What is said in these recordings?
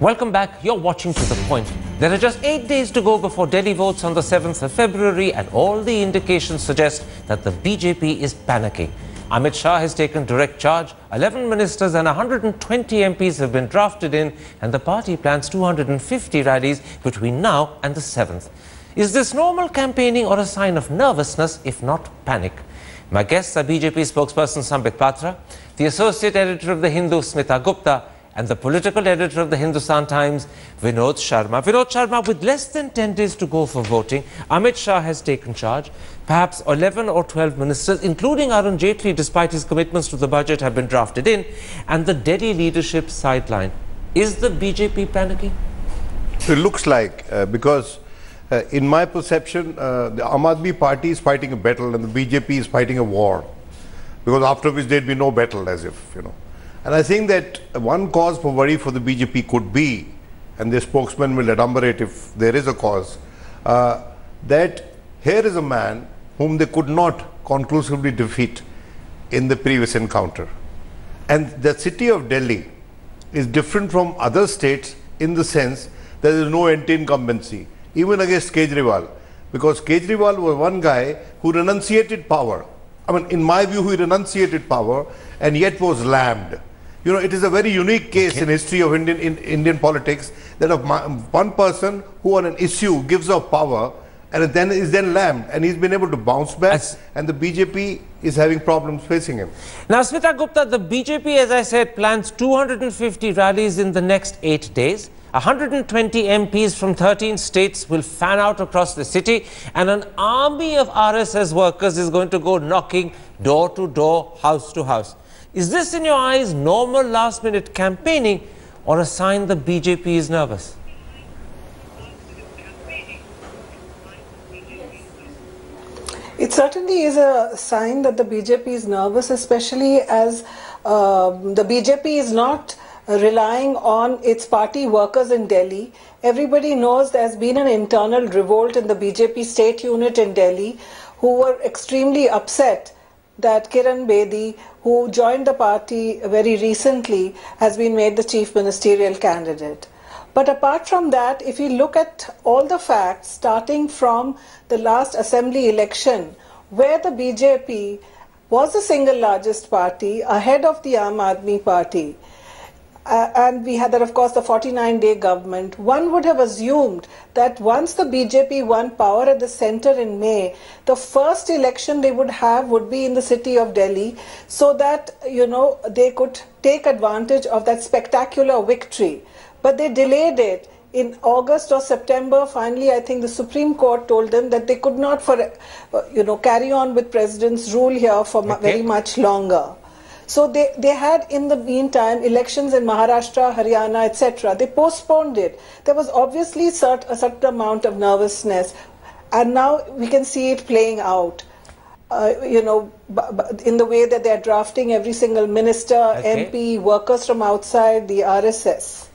Welcome back. You're watching To The Point. There are just 8 days to go before Delhi votes on the 7th of February, and all the indications suggest that the BJP is panicking. Amit Shah has taken direct charge. 11 ministers and 120 MPs have been drafted in, and the party plans 250 rallies between now and the 7th. Is this normal campaigning or a sign of nervousness, if not panic? My guests are BJP spokesperson Sambit Patra, the associate editor of The Hindu Smita Gupta, and the political editor of the Hindustan Times, Vinod Sharma. Vinod Sharma, with less than 10 days to go for voting, Amit Shah has taken charge. Perhaps 11 or 12 ministers, including Arun Jaitley, despite his commitments to the budget, have been drafted in, and the Delhi leadership sidelined. Is the BJP panicking? It looks like, because in my perception, the Aam Aadmi Party is fighting a battle and the BJP is fighting a war, because after which there'd be no battle, as if, you know. And I think that one cause for worry for the BJP could be, and their spokesman will elaborate if there is a cause, that here is a man whom they could not conclusively defeat in the previous encounter. And the city of Delhi is different from other states in the sense that there is no anti-incumbency, even against Kejriwal, because Kejriwal was one guy who renunciated power. I mean, in my view, he renunciated power and yet was lammed. You know, it is a very unique case in history of Indian politics that of one person who on an issue gives up power and then is then lammed, and he's been able to bounce back, and the BJP is having problems facing him. Now, Smita Gupta, the BJP, as I said, plans 250 rallies in the next 8 days. 120 MPs from 13 states will fan out across the city, and an army of RSS workers is going to go knocking door to door, house to house. Is this, in your eyes, normal last-minute campaigning or a sign the BJP is nervous? It certainly is a sign that the BJP is nervous, especially as the BJP is not relying on its party workers in Delhi. Everybody knows there's been an internal revolt in the BJP state unit in Delhi, who were extremely upset that Kiran Bedi, who joined the party very recently, has been made the chief ministerial candidate. But apart from that, if you look at all the facts, starting from the last assembly election, where the BJP was the single largest party ahead of the Aam Aadmi Party, and we had that, of course, the 49-day government, one would have assumed that once the BJP won power at the center in May, the first election they would have would be in the city of Delhi, so that, you know, they could take advantage of that spectacular victory. But they delayed it. In August or September, finally, I think the Supreme Court told them that they could not, carry on with President's rule here for very much longer. So they had, in the meantime, elections in Maharashtra, Haryana, etc. They postponed it. There was obviously a certain amount of nervousness, and now we can see it playing out. In the way that they are drafting every single minister, MP, workers from outside, the RSS.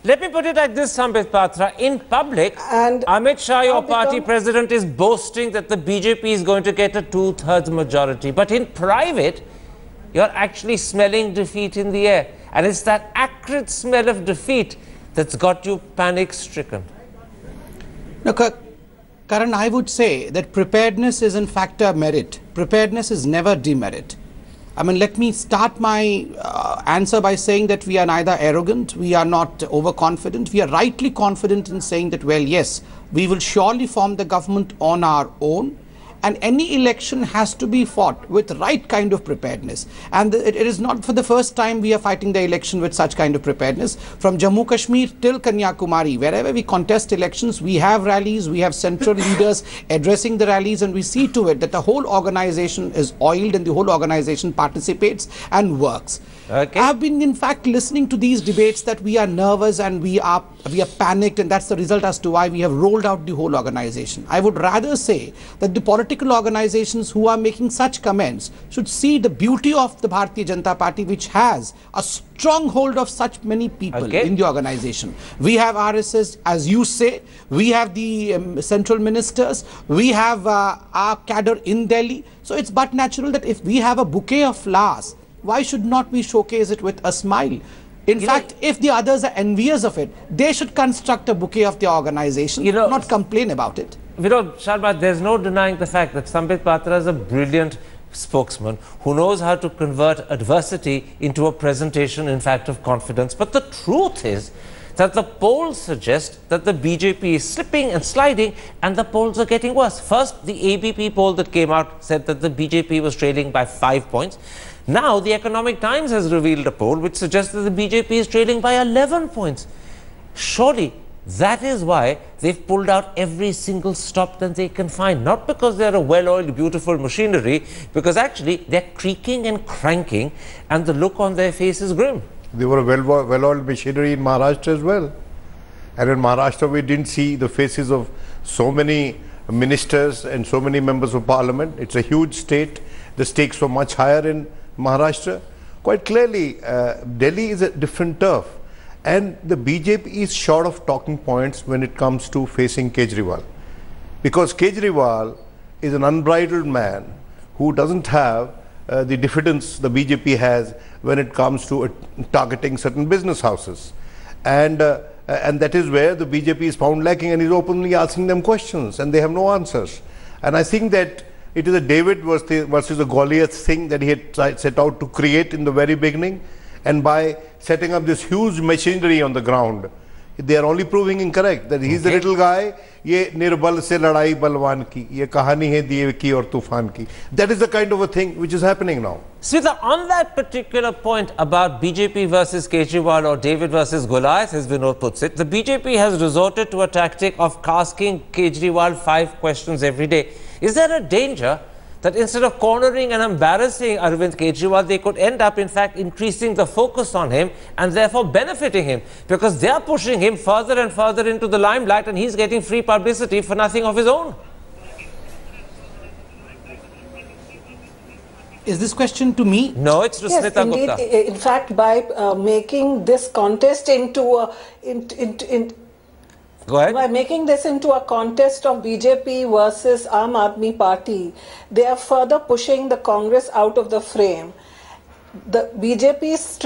Let me put it like this, Sambit Patra. In public, and Amit Shah, your party president, is boasting that the BJP is going to get a 2/3 majority. But in private, you're actually smelling defeat in the air. And it's that acrid smell of defeat that's got you panic-stricken. Look, Karan, I would say that preparedness is in fact a merit. Preparedness is never demerit. I mean, let me start my answer by saying that we are neither arrogant, we are not overconfident. We are rightly confident in saying that, well, yes, we will surely form the government on our own. And any election has to be fought with the right kind of preparedness. And it is not for the first time we are fighting the election with such kind of preparedness. From Jammu Kashmir till Kanyakumari, wherever we contest elections, we have rallies, we have central leaders addressing the rallies, and we see to it that the whole organization is oiled and the whole organization participates and works. I have been, in fact, listening to these debates that we are nervous and we are panicked, and that's the result as to why we have rolled out the whole organization. I would rather say that the political organizations who are making such comments should see the beauty of the Bharatiya Janata Party, which has a strong hold of such many people in the organization. We have RSS, as you say, we have the central ministers, we have our cadre in Delhi. So it's but natural that if we have a bouquet of flowers, why should not we showcase it with a smile? In fact, if the others are envious of it, they should construct a bouquet of the organization, not complain about it. Sharma, there's no denying the fact that Sambit Patra is a brilliant spokesman who knows how to convert adversity into a presentation, in fact, of confidence. But the truth is that the polls suggest that the BJP is slipping and sliding, and the polls are getting worse. First, the ABP poll that came out said that the BJP was trailing by 5 points. Now, the Economic Times has revealed a poll which suggests that the BJP is trailing by 11 points. Surely, that is why they've pulled out every single stop that they can find. Not because they're a well-oiled, beautiful machinery, because actually they're creaking and cranking, and the look on their face is grim. They were a well-oiled machinery in Maharashtra as well. And in Maharashtra, we didn't see the faces of so many ministers and so many members of parliament. It's a huge state. The stakes were much higher in Maharashtra. Quite clearly, Delhi is a different turf. And the BJP is short of talking points when it comes to facing Kejriwal. Because Kejriwal is an unbridled man who doesn't have the diffidence the BJP has when it comes to targeting certain business houses. And that is where the BJP is found lacking, and is openly asking them questions and they have no answers. And I think that it is a David versus a Goliath thing that he had set out to create in the very beginning. And by setting up this huge machinery on the ground, they are only proving incorrect, that he's the little guy, ye nirbal se ladai balwan ki, ye kahani hai diye ki aur tufan ki. That is the kind of a thing which is happening now. Smita, on that particular point about BJP versus Kejriwal or David versus Goliath, as Vinod puts it, the BJP has resorted to a tactic of asking Kejriwal 5 questions every day. Is there a danger that instead of cornering and embarrassing Arvind Kejriwal, they could end up, in fact, increasing the focus on him and therefore benefiting him, because they are pushing him further and further into the limelight and he's getting free publicity for nothing of his own? Is this question to me? No, it's to Smita Gupta. In fact, by making this contest into a... Go ahead. By making this into a contest of BJP versus Aam Aadmi Party, they are further pushing the Congress out of the frame. The BJP's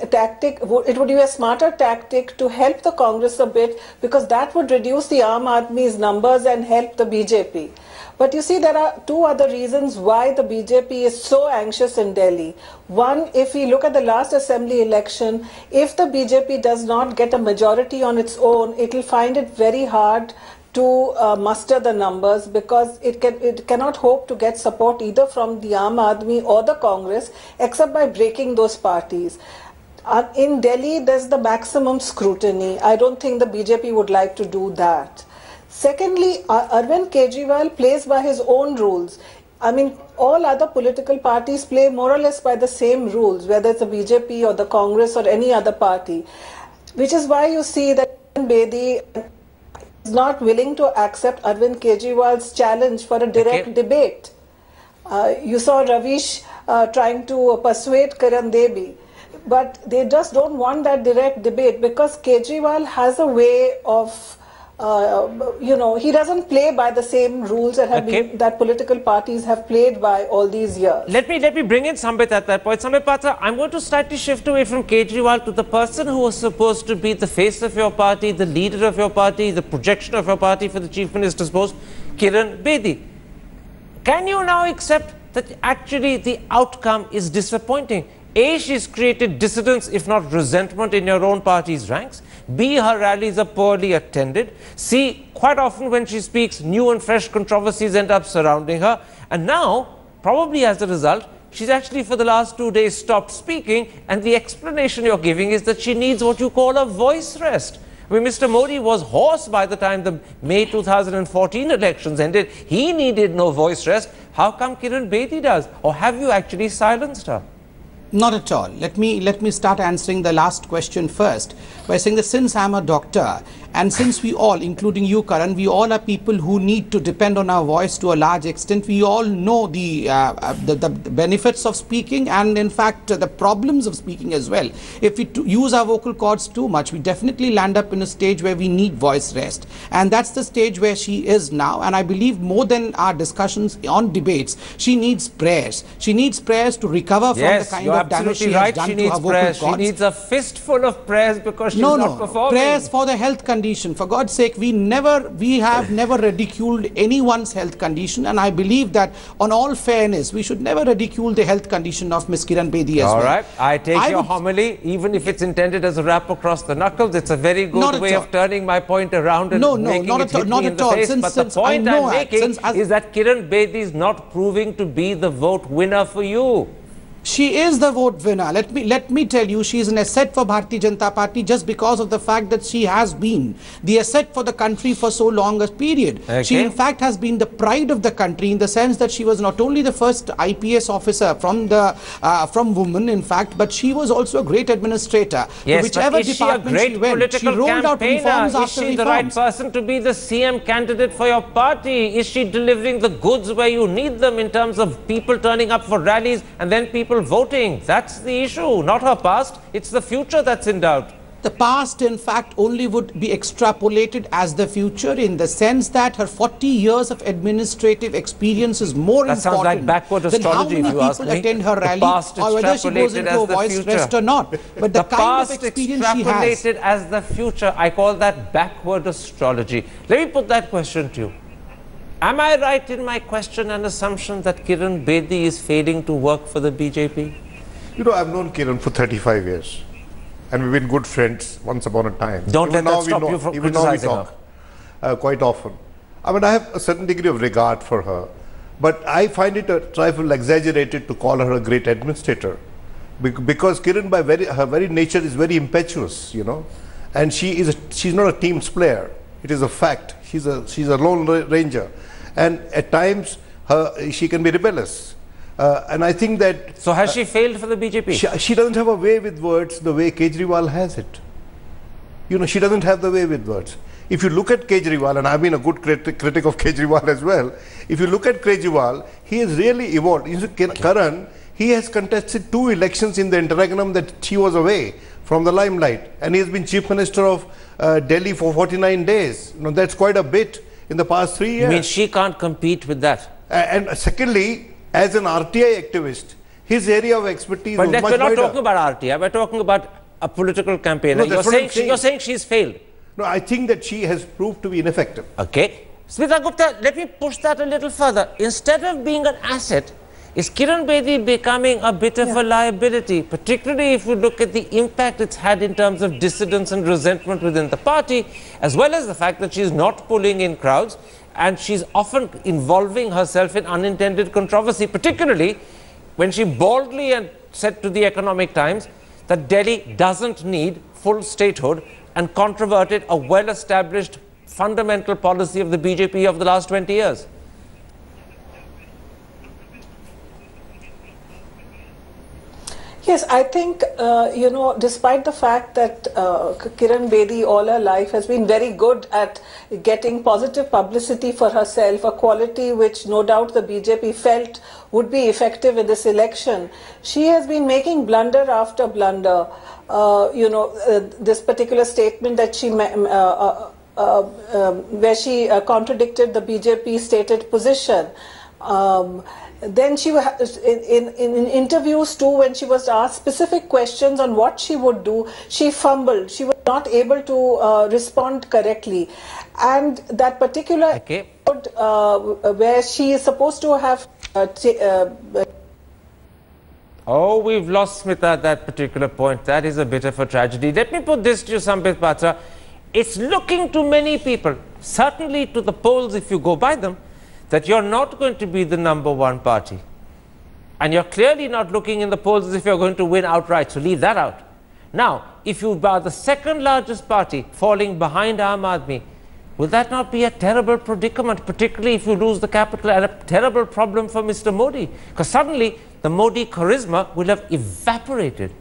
tactic, it would be a smarter tactic to help the Congress a bit, because that would reduce the Aam Aadmi's numbers and help the BJP. But you see, there are 2 other reasons why the BJP is so anxious in Delhi. One, if we look at the last assembly election, if the BJP does not get a majority on its own, it will find it very hard to muster the numbers, because it cannot hope to get support either from the Aam Aadmi or the Congress, except by breaking those parties. In Delhi, there's the maximum scrutiny. I don't think the BJP would like to do that. Secondly, Arvind Kejriwal plays by his own rules. I mean, all other political parties play more or less by the same rules, whether it's the BJP or the Congress or any other party, which is why you see that Bedi is not willing to accept Arvind Kejriwal's challenge for a direct debate. You saw Ravish trying to persuade Karan Thapar, but they just don't want that direct debate, because Kejriwal has a way of he doesn't play by the same rules that political parties have played by all these years. Let me bring in Sambit at that point. Sambit Patra, I'm going to slightly shift away from Kejriwal to the person who was supposed to be the face of your party, the leader of your party, the projection of your party for the Chief Minister's post, Kiran Bedi. Can you now accept that actually the outcome is disappointing? A, she's created dissidence, if not resentment, in your own party's ranks. B, her rallies are poorly attended. C, quite often when she speaks, new and fresh controversies end up surrounding her. And now, probably as a result, she's actually for the last 2 days stopped speaking, and the explanation you're giving is that she needs what you call a voice rest. I mean, Mr. Modi was hoarse by the time the May 2014 elections ended. He needed no voice rest. How come Kiran Bedi does? Or have you actually silenced her? Not at all. Let me start answering the last question first by saying that since I'm a doctor, and since we all, including you, Karan, we all are people who need to depend on our voice to a large extent. We all know the benefits of speaking, and in fact the problems of speaking as well. If we use our vocal cords too much, we definitely land up in a stage where we need voice rest, and that's the stage where she is now. And I believe more than our discussions on debates, she needs prayers. She needs prayers to recover from the kind of of damage she has done to her vocal cords. She needs a fistful of prayers because she's not performing. Prayers for the health condition. For God's sake, we have never ridiculed anyone's health condition, and I believe that on all fairness, we should never ridicule the health condition of Ms. Kiran Bedi as well. All right, I take your homily, even if it's intended as a rap across the knuckles. It's a very good way of turning my point around and making it hit me in the face. But the point I'm making is that Kiran Bedi is not proving to be the vote winner for you. She is the vote winner. Let me tell you, she is an asset for Bharatiya Janata Party just because of the fact that she has been the asset for the country for so long a period. Okay. She in fact has been the pride of the country in the sense that she was not only the first IPS officer from women in fact, but she was also a great administrator. Yes, whichever department she went, she rolled out reforms after reforms. Is she the right person to be the CM candidate for your party? Is she delivering the goods where you need them in terms of people turning up for rallies and then people voting? That's the issue, not her past. It's the future that's in doubt. The past, in fact, only would be extrapolated as the future in the sense that her 40 years of administrative experience is more important. That sounds like backward astrology, if you ask me. Attend her rally, or whether she goes into a voice rest or not. But the kind of experience she has. Extrapolated as the future, I call that backward astrology. Let me put that question to you. Am I right in my question and assumption that Kiran Bedi is failing to work for the BJP? You know, I've known Kiran for 35 years. And we've been good friends once upon a time. Don't let that stop you from criticizing her. Quite often. I mean, I have a certain degree of regard for her. But I find it a trifle exaggerated to call her a great administrator. Because Kiran, by her very nature, is very impetuous, you know. And she's not a team player. It is a fact. She's a lone ranger. And at times, she can be rebellious. And I think that... So has she failed for the BJP? She doesn't have a way with words the way Kejriwal has it. You know, she doesn't have the way with words. If you look at Kejriwal, and I've been a good critic of Kejriwal as well, if you look at Kejriwal, he has really evolved. You see, Karan, he has contested 2 elections in the interregnum that she was away from the limelight. And he has been Chief Minister of Delhi for 49 days. You know, that's quite a bit in the past 3 years. You mean she can't compete with that? And secondly, as an RTI activist, his area of expertise was much wider. But we're not talking about RTI, we're talking about a political campaigner. No, you're saying she's failed. No, I think that she has proved to be ineffective. Okay. Smita Gupta, let me push that a little further. Instead of being an asset, is Kiran Bedi becoming a bit of a liability, particularly if you look at the impact it's had in terms of dissidence and resentment within the party, as well as the fact that she's not pulling in crowds and she's often involving herself in unintended controversy, particularly when she boldly said to the Economic Times that Delhi doesn't need full statehood and controverted a well-established fundamental policy of the BJP of the last 20 years. Yes, I think, you know, despite the fact that Kiran Bedi all her life has been very good at getting positive publicity for herself, a quality which no doubt the BJP felt would be effective in this election, she has been making blunder after blunder. You know, this particular statement that she where she contradicted the BJP stated position. Then she in interviews too, when she was asked specific questions on what she would do, she fumbled. She was not able to respond correctly, and that particular where she is supposed to have. Oh, we've lost Smita at that particular point. That is a bit of a tragedy. Let me put this to you, Sambit Patra. It's looking to many people, certainly to the polls if you go by them, that you're not going to be the #1 party. And you're clearly not looking in the polls as if you're going to win outright, so leave that out. Now, if you are the 2nd largest party falling behind Aam Aadmi, will that not be a terrible predicament, particularly if you lose the capital, and a terrible problem for Mr. Modi? Because suddenly the Modi charisma will have evaporated.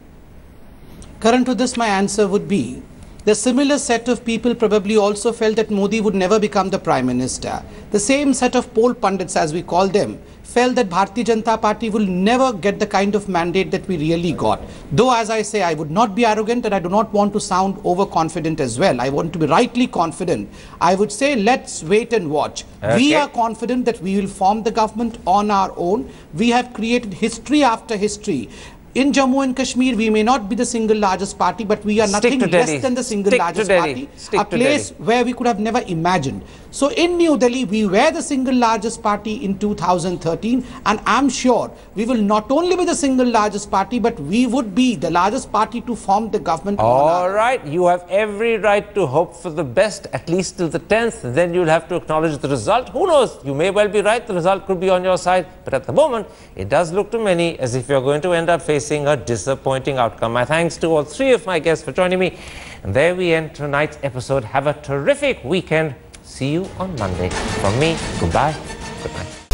Karan, to this my answer would be, the similar set of people probably also felt that Modi would never become the Prime Minister. The same set of poll pundits, as we call them, felt that Bharatiya Janata Party will never get the kind of mandate that we really got. Though, as I say, I would not be arrogant and I do not want to sound overconfident as well. I want to be rightly confident. I would say, let's wait and watch. Okay. We are confident that we will form the government on our own. We have created history after history. In Jammu and Kashmir, we may not be the single largest party, but we are nothing less than the single largest party, a place where we could have never imagined. So in New Delhi, we were the single largest party in 2013, and I'm sure we will not only be the single largest party, but we would be the largest party to form the government. All right, you have every right to hope for the best, at least till the 10th, and then you'll have to acknowledge the result. Who knows, you may well be right, the result could be on your side, but at the moment, it does look to many as if you're going to end up facing a disappointing outcome. My thanks to all three of my guests for joining me. And there we end tonight's episode. Have a terrific weekend. See you on Monday. From me, goodbye, good night.